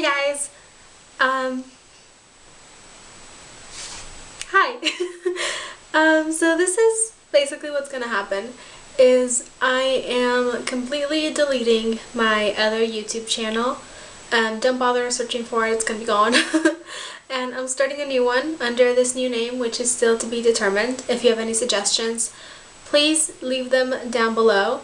guys. Hi. So this is basically what's gonna happen is I am completely deleting my other YouTube channel. Don't bother searching for it, it's gonna be gone. And I'm starting a new one under this new name, which is still to be determined. If you have any suggestions, please leave them down below.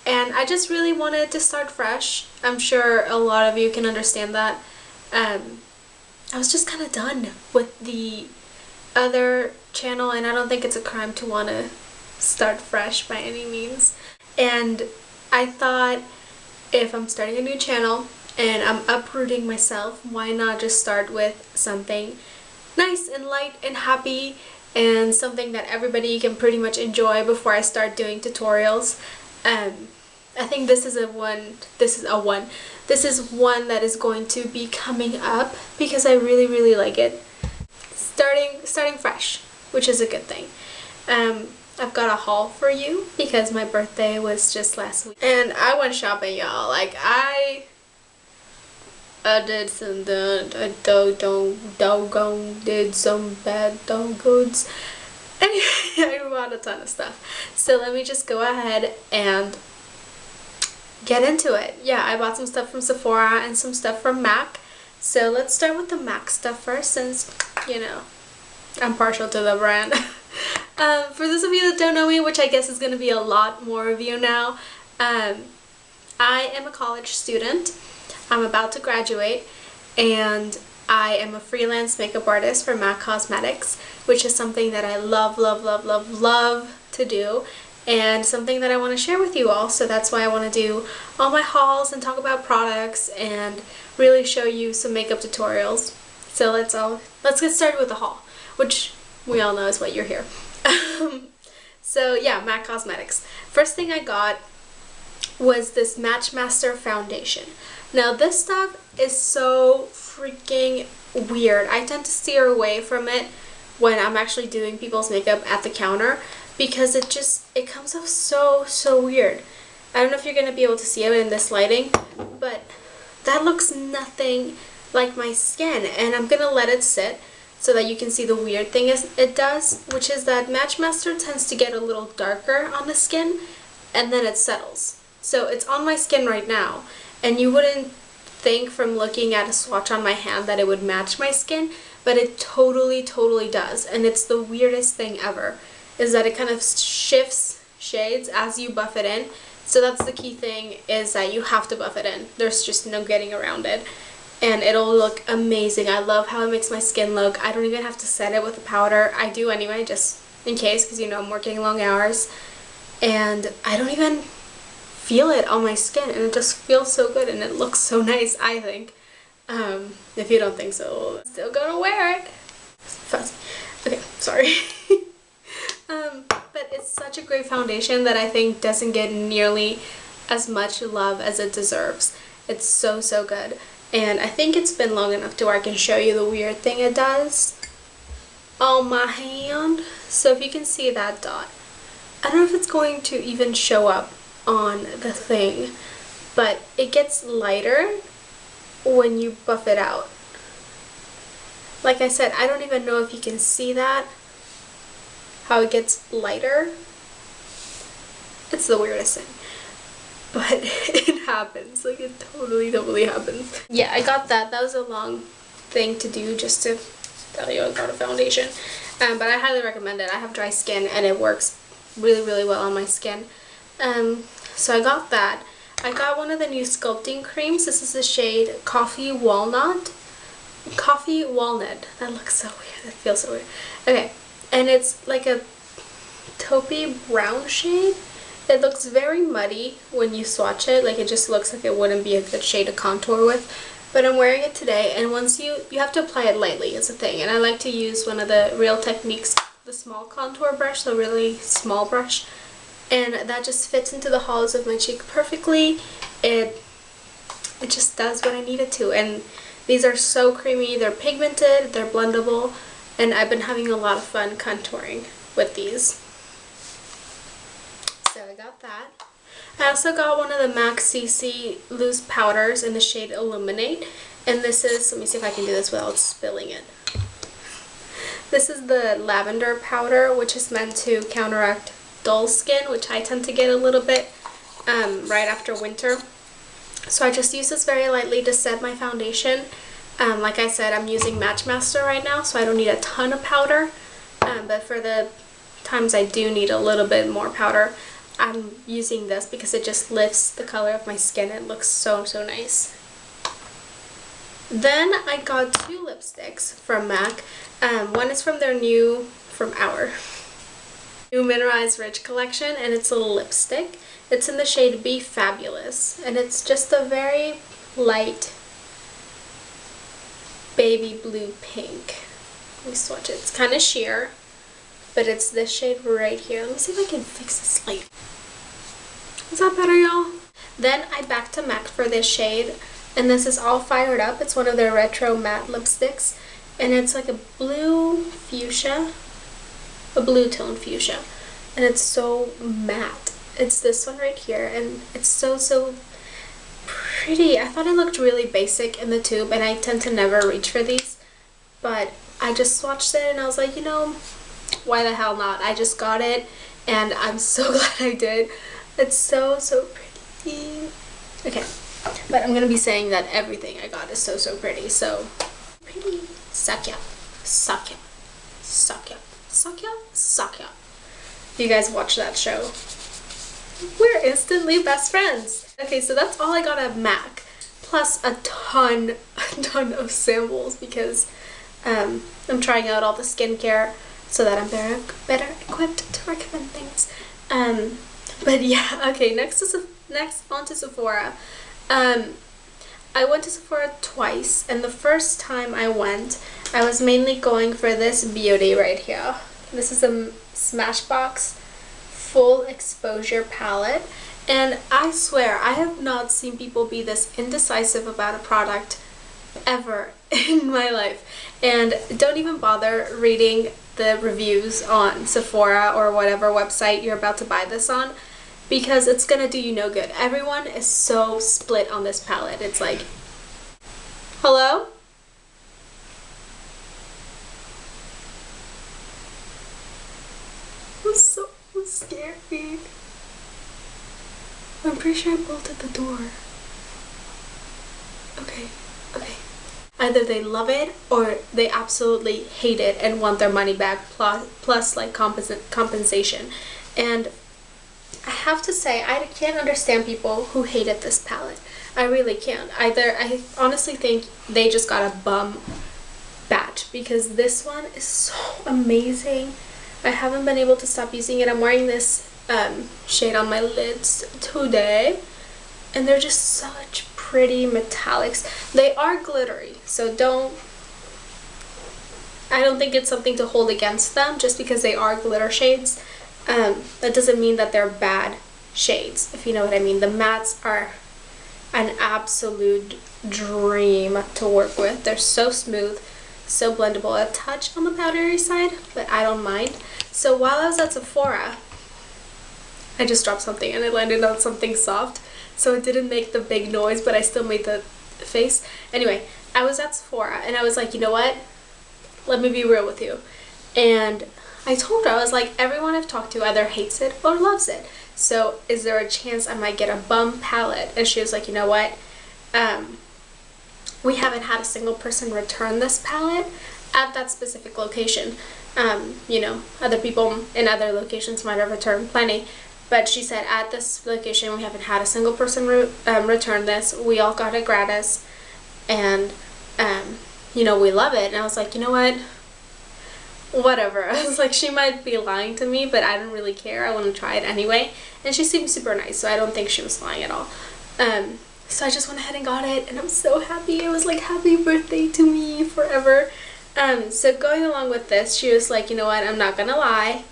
And I just really wanted to start fresh. I'm sure a lot of you can understand that. I was just kind of done with the other channel, and I don't think it's a crime to want to start fresh by any means. And I thought, if I'm starting a new channel and I'm uprooting myself, why not just start with something nice and light and happy and something that everybody can pretty much enjoy before I start doing tutorials. I think this is one that is going to be coming up because I really like it. Starting fresh, which is a good thing. I've got a haul for you because my birthday was just last week and I went shopping, y'all. Like I did some did some bad goods. Anyway, I bought a ton of stuff. So let me just go ahead and get into it. Yeah, I bought some stuff from Sephora and some stuff from MAC. So let's start with the MAC stuff first, since, you know, I'm partial to the brand. For those of you that don't know me, which I guess is going to be a lot more of you now, I am a college student. I'm about to graduate, and I am a freelance makeup artist for MAC Cosmetics, which is something that I love to do, and something that I want to share with you all. So that's why I want to do all my hauls and talk about products and really show you some makeup tutorials. So let's get started with the haul, which we all know is what you're here. So yeah, MAC Cosmetics. First thing I got was this Match Master foundation. Now this stuff is so freaking weird. I tend to steer away from it when I'm actually doing people's makeup at the counter because it comes off so weird. I don't know if you're going to be able to see it in this lighting, but that looks nothing like my skin, and I'm going to let it sit so that you can see the weird thing it does, which is that Match Master tends to get a little darker on the skin and then it settles. So it's on my skin right now, and you wouldn't think from looking at a swatch on my hand that it would match my skin, but it totally does. And it's the weirdest thing ever, is that it kind of shifts shades as you buff it in. So that's the key thing, is that you have to buff it in. There's just no getting around it. And it'll look amazing. I love how it makes my skin look. I don't even have to set it with a powder. I do anyway, just in case, because you know I'm working long hours. And I don't even feel it on my skin, and it just feels so good, and it looks so nice, I think. If you don't think so, I'm still gonna wear it. Fuzzy. Okay, sorry. But it's such a great foundation that I think doesn't get nearly as much love as it deserves. It's so good. And I think it's been long enough to where I can show you the weird thing it does on my hand. So if you can see that dot, I don't know if it's going to even show up on the thing, but it gets lighter when you buff it out. Like I said, I don't even know if you can see that, how it gets lighter. It's the weirdest thing, but it happens. Like, it totally happens. Yeah, I got that. That was a long thing to do just to tell you I got a foundation, but I highly recommend it. I have dry skin and it works really well on my skin. So I got that. I got one of the new sculpting creams. This is the shade Coffee Walnut. That looks so weird. It feels so weird. Okay, and it's like a taupey brown shade. It looks very muddy when you swatch it. Like, it just looks like it wouldn't be a good shade to contour with. But I'm wearing it today, and once you have to apply it lightly is the thing. And I like to use one of the Real Techniques, the small contour brush, the really small brush. And that just fits into the hollows of my cheek perfectly. It just does what I need it to. And these are so creamy. They're pigmented, they're blendable, and I've been having a lot of fun contouring with these. So I got that. I also got one of the MAC CC loose powders in the shade Illuminate, And this is, let me see if I can do this without spilling it. This is the lavender powder, which is meant to counteract dull skin, which I tend to get a little bit right after winter. So I just use this very lightly to set my foundation. Like I said, I'm using Match Master right now, so I don't need a ton of powder. But for the times I do need a little bit more powder, I'm using this because it just lifts the color of my skin. It looks so nice. Then I got 2 lipsticks from MAC. One is from our new Mineralized Rich collection, and it's a lipstick. It's in the shade Be Fabulous, and it's just a very light baby blue pink. Let me swatch it. It's kind of sheer, but it's this shade right here. Let me see if I can fix this light. Is that better, y'all? Then I back to MAC for this shade, and this is All Fired Up. It's one of their retro matte lipsticks, and it's like a blue fuchsia, a blue tone fuchsia, and it's so matte. It's this one right here, and it's so pretty. I thought it looked really basic in the tube, and I tend to never reach for these, but I just swatched it and I was like, you know, why the hell not? I just got it, and I'm so glad I did. It's so pretty. Okay, but I'm gonna be saying that everything I got is so pretty. So pretty. Sakya, Sakya, Sakya, Sakya, Sakya. You guys watch that show? We're instantly best friends. Okay, so that's all I got at MAC, plus a ton of samples, because I'm trying out all the skincare so that I'm better equipped to recommend things. But yeah, okay, next on to Sephora. I went to Sephora twice, and the first time I went, I was mainly going for this beauty right here. This is a Smashbox Full Exposure palette, and I swear I have not seen people be this indecisive about a product ever in my life. And don't even bother reading the reviews on Sephora or whatever website you're about to buy this on, because it's gonna do you no good. Everyone is so split on this palette. It's like, hello? I'm so scary. I'm pretty sure I bolted the door. Okay. Either they love it or they absolutely hate it and want their money back, plus like compensation. And I have to say, I can't understand people who hated this palette. I really can't. I honestly think they just got a bum batch, because this one is so amazing. I haven't been able to stop using it. I'm wearing this shade on my lids today, and they're just such pretty metallics. They are glittery, so I don't think it's something to hold against them just because they are glitter shades. That doesn't mean that they're bad shades, if you know what I mean. The mattes are an absolute dream to work with. They're so smooth, so blendable. A touch on the powdery side, but I don't mind. So while I was at Sephora, I just dropped something and it landed on something soft, so it didn't make the big noise, but I still made the face. Anyway, I was at Sephora and I was like, you know what? Let me be real with you. And I told her, I was like, everyone I've talked to either hates it or loves it. So is there a chance I might get a bum palette? And she was like, you know what? We haven't had a single person return this palette at that specific location. You know, other people in other locations might have returned plenty. But she said at this location we haven't had a single person return this. We all got it gratis. And, you know, we love it. And I was like, you know what? Whatever. I was like, she might be lying to me, but I don't really care. I want to try it anyway. And she seemed super nice, so I don't think she was lying at all. So I just went ahead and got it, and I'm so happy. It was like, happy birthday to me forever. So going along with this, she was like, you know what, I'm not gonna lie.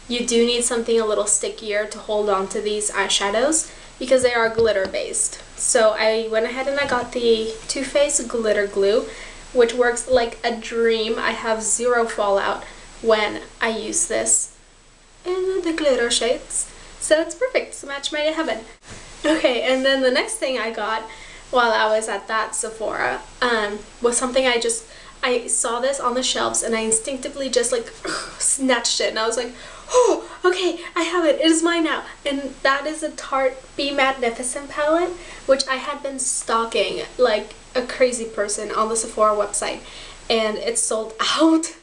You do need something a little stickier to hold on to these eyeshadows because they are glitter based. So I went ahead and I got the Too Faced Glitter Glue, which works like a dream. I have zero fallout when I use this in the glitter shades. So it's perfect. It's a match made in heaven. Okay, and then the next thing I got while I was at that Sephora was something I saw this on the shelves and I instinctively just like snatched it and I was like, oh, okay, I have it. It is mine now. And that is a Tarte Be Magnificent palette, which I had been stalking like a crazy person on the Sephora website, and it sold out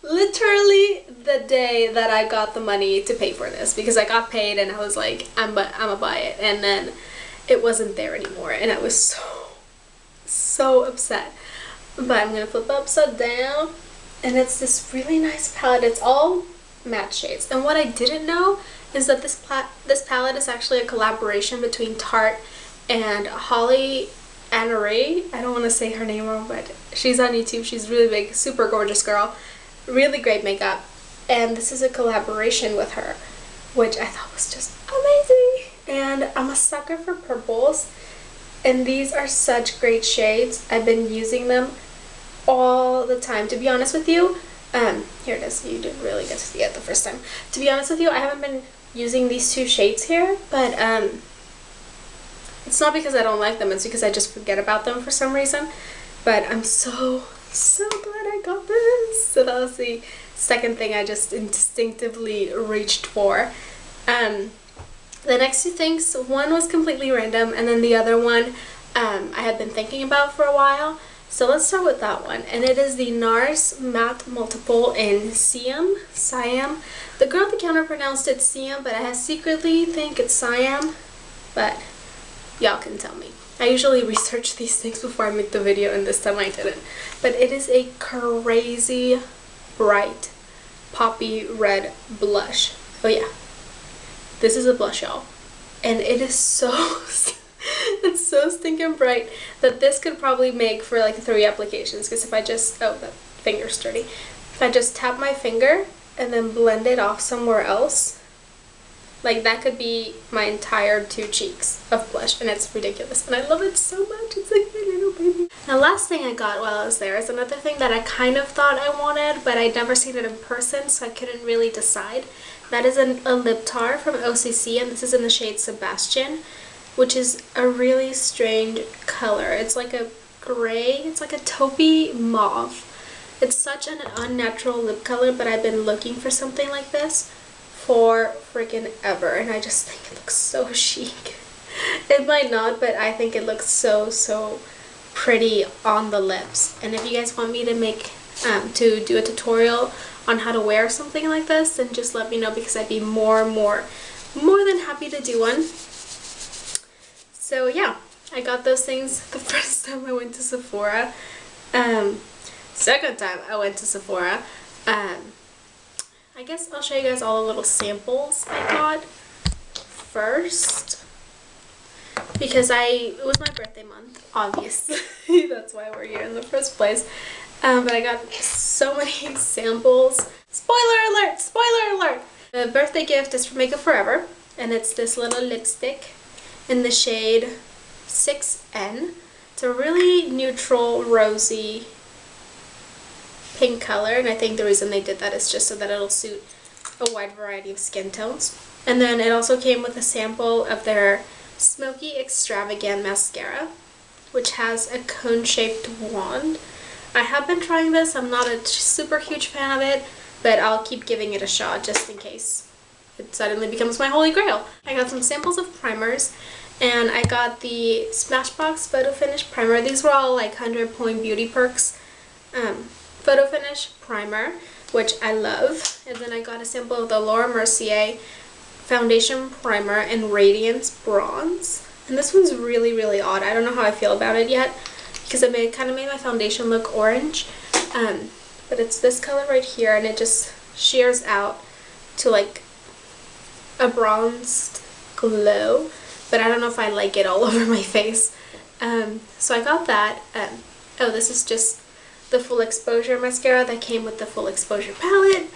literally the day that I got the money to pay for this, because I got paid and I was like, I'm gonna buy it, and then it wasn't there anymore and I was so upset. But I'm gonna flip it upside down, and it's this really nice palette. It's all matte shades, and what I didn't know is that this palette is actually a collaboration between Tarte and Holly Annery. I don't want to say her name wrong, but she's on YouTube. She's really big, super gorgeous girl, really great makeup, and this is a collaboration with her, which I thought was just amazing. And I'm a sucker for purples, and these are such great shades. I've been using them all the time, to be honest with you. Here it is. You didn't really get to see it the first time. To be honest with you, I haven't been using these two shades here, but it's not because I don't like them, it's because I just forget about them for some reason. But I'm so glad I got this. So that was the second thing I just instinctively reached for. The next two things, one was completely random, and then the other one I had been thinking about for a while. So let's start with that one, and it is the NARS Matte Multiple in Siam. The girl at the counter pronounced it Siam, but I secretly think it's Siam, but y'all can tell me. I usually research these things before I make the video, and this time I didn't. But it is a crazy bright poppy red blush. Oh yeah, this is a blush, y'all, and it is so it's so stinking bright that this could probably make for like 3 applications, because if I just, oh, that finger's dirty. If I just tap my finger and then blend it off somewhere else, like that could be my entire 2 cheeks of blush, and it's ridiculous. And I love it so much. It's like my little baby. The last thing I got while I was there is another thing that I kind of thought I wanted, but I'd never seen it in person, so I couldn't really decide. That is a lip tar from OCC, and this is in the shade Sebastian, which is a really strange color. It's like a gray, it's like a taupey mauve. It's such an unnatural lip color, but I've been looking for something like this for freaking ever, and I just think it looks so chic. It might not, but I think it looks so pretty on the lips. And if you guys want me to make to do a tutorial on how to wear something like this, then just let me know, because I'd be more than happy to do one. So yeah, I got those things the first time I went to Sephora. Second time I went to Sephora, I guess I'll show you guys all the little samples I got first, because it was my birthday month, obviously. That's why we're here in the first place. But I got so many samples. Spoiler alert! Spoiler alert! The birthday gift is from Makeup Forever, and it's this little lipstick in the shade 6N. It's a really neutral, rosy pink color, and I think the reason they did that is just so that it'll suit a wide variety of skin tones. And then it also came with a sample of their Smoky Extravagant mascara, which has a cone-shaped wand. I have been trying this. I'm not a super huge fan of it, but I'll keep giving it a shot just in case it suddenly becomes my holy grail. I got some samples of primers, and I got the Smashbox Photo Finish Primer. These were all like 100-point Beauty Perks Photo Finish Primer, which I love. And then I got a sample of the Laura Mercier Foundation Primer in Radiance Bronze. And this one's really odd. I don't know how I feel about it yet, because it kind of made my foundation look orange. But it's this color right here, and it just shears out to like a bronzed glow, but I don't know if I like it all over my face. So I got that. Oh, this is just the Full Exposure mascara that came with the Full Exposure palette.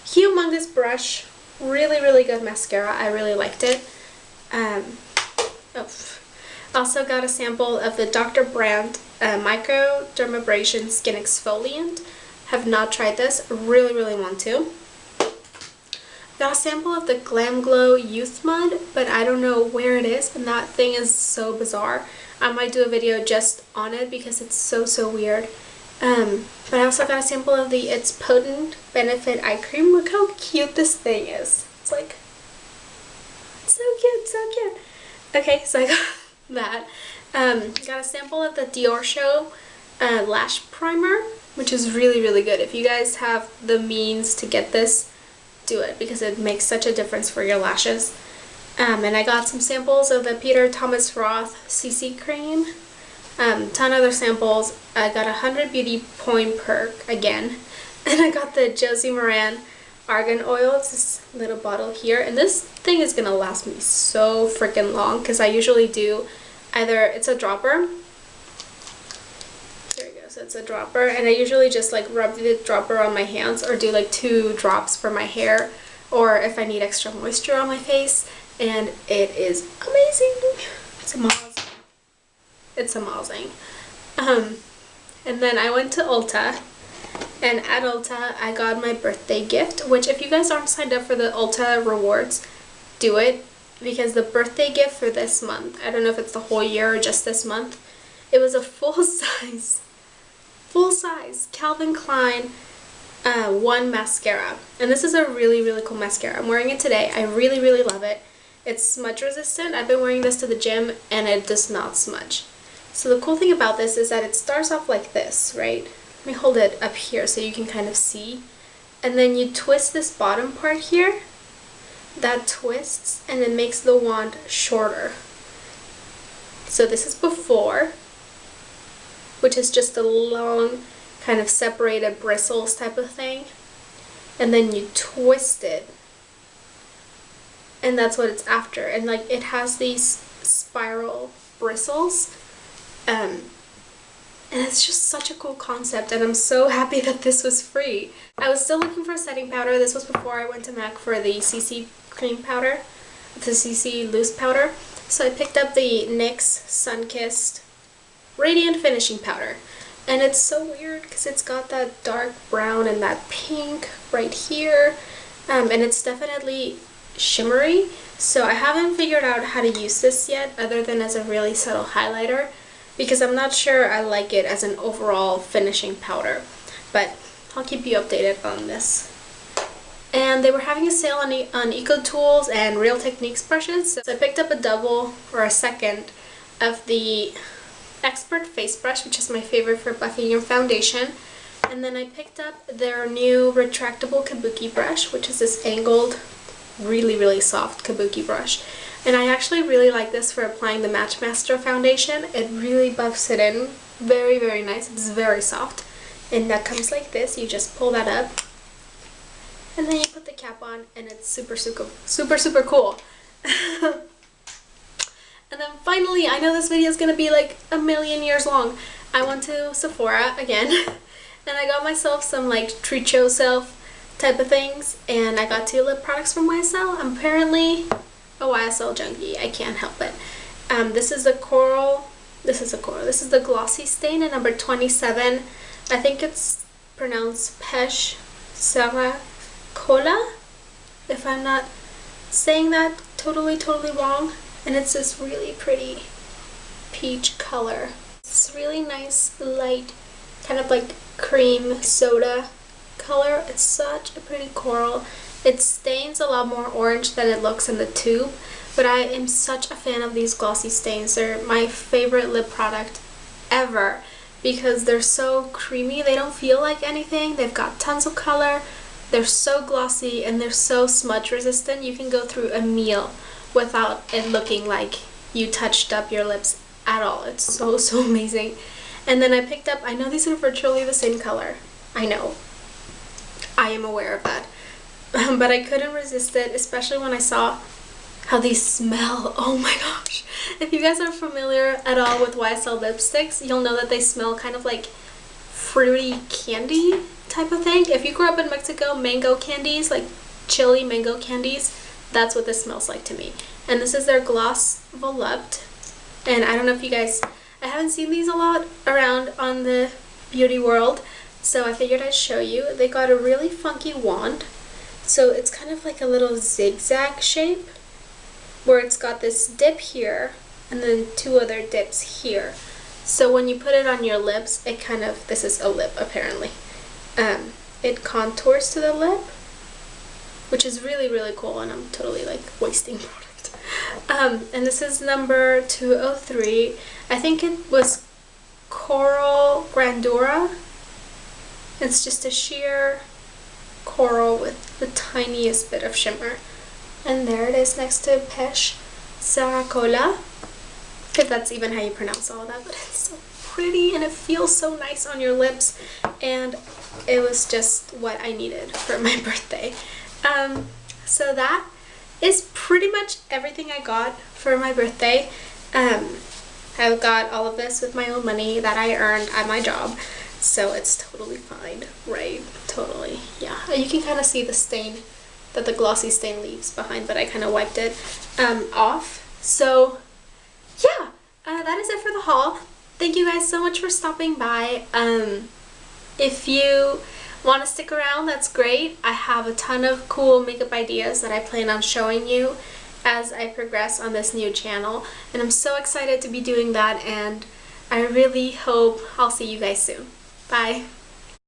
Humongous brush, really good mascara. I really liked it. Also got a sample of the Dr. Brandt Micro Dermabrasion Skin Exfoliant. Have not tried this. Really want to. got a sample of the Glam Glow Youth Mud, but I don't know where it is, and that thing is so bizarre. I might do a video just on it because it's so weird. But I also got a sample of the It's Potent Benefit Eye Cream. Look how cute this thing is. It's like, so cute, so cute. Okay, so I got that. Got a sample of the Dior Show Lash Primer, which is really good. If you guys have the means to get this, do it because it makes such a difference for your lashes. And I got some samples of the Peter Thomas Roth CC Cream. Ton of other samples. I got 100 Beauty Point Perk again. And I got the Josie Maran Argan Oil. It's this little bottle here. And this thing is going to last me so freaking long because I usually do either, it's a dropper. There we go. So it's a dropper. And I usually just like rub the dropper on my hands or do like 2 drops for my hair. Or if I need extra moisture on my face. And it is amazing. It's amazing. It's amazing. And then I went to Ulta, and at Ulta I got my birthday gift, which if you guys aren't signed up for the Ulta rewards, do it, because the birthday gift for this month, I don't know if it's the whole year or just this month, it was a full size Calvin Klein 1 mascara. And this is a really cool mascara. I'm wearing it today. I really love it. It's smudge resistant. I've been wearing this to the gym and it does not smudge. So the cool thing about this is that it starts off like this, right? Let me hold it up here so you can kind of see. And then you twist this bottom part here. That twists and it makes the wand shorter. So this is before, which is just a long kind of separated bristles type of thing. And then you twist it. And that's what it's after. And like it has these spiral bristles. And it's just such a cool concept, and I'm so happy that this was free. I was still looking for a setting powder. This was before I went to MAC for the CC cream powder, the CC loose powder. So I picked up the NYX Sunkissed Radiant Finishing Powder. And it's so weird because it's got that dark brown and that pink right here. And it's definitely shimmery. So I haven't figured out how to use this yet other than as a really subtle highlighter, because I'm not sure I like it as an overall finishing powder, but I'll keep you updated on this. And they were having a sale on Eco Tools and Real Techniques brushes, so I picked up a double or a second of the Expert Face Brush, which is my favorite for buffing your foundation. And then I picked up their new retractable kabuki brush, which is this angled, really soft kabuki brush. And I actually really like this for applying the Matchmaster foundation. It really buffs it in. Very nice. It's very soft. And that comes like this. You just pull that up. And then you put the cap on and it's super cool. And then finally, I know this video is going to be like a million years long. I went to Sephora again. And I got myself some like treat yourself type of things. And I got 2 lip products from YSL. I'm apparently a YSL junkie. I can't help it. This is the coral. This is the glossy stain in number 27. I think it's pronounced Peche Sera Cola, if I'm not saying that totally wrong. And it's this really pretty peach color. It's really nice, light, kind of like cream soda color. It's such a pretty coral. It stains a lot more orange than it looks in the tube, but I am such a fan of these glossy stains. They're my favorite lip product ever because they're so creamy. They don't feel like anything. They've got tons of color. They're so glossy and they're so smudge resistant. You can go through a meal without it looking like you touched up your lips at all. It's so amazing. And then I picked up, I know these are virtually the same color. I know. I am aware of that. But I couldn't resist it, especially when I saw how these smell. Oh my gosh. If you guys are familiar at all with YSL lipsticks, you'll know that they smell kind of like fruity candy type of thing. If you grew up in Mexico, mango candies, like chili mango candies, that's what this smells like to me. And this is their Gloss Volupte. And I don't know if you guys, I haven't seen these a lot around on the beauty world, so I figured I'd show you. They got a really funky wand. So it's kind of like a little zigzag shape where it's got this dip here and then 2 other dips here. So when you put it on your lips, it kind of, this is a lip apparently, it contours to the lip, which is really, really cool, and I'm totally like wasting product. And this is number 203. I think it was Coral Grandura. It's just a sheer coral with the tiniest bit of shimmer. And there it is next to Pesh Saracola, if that's even how you pronounce all that, but it's so pretty and it feels so nice on your lips, and it was just what I needed for my birthday. So that is pretty much everything I got for my birthday. I got all of this with my own money that I earned at my job, so it's totally fine, right? Totally, yeah. You can kind of see the stain that the glossy stain leaves behind, but I kind of wiped it off. So yeah, that is it for the haul. Thank you guys so much for stopping by. If you want to stick around, that's great. I have a ton of cool makeup ideas that I plan on showing you as I progress on this new channel, and I'm so excited to be doing that, and I really hope I'll see you guys soon. Bye!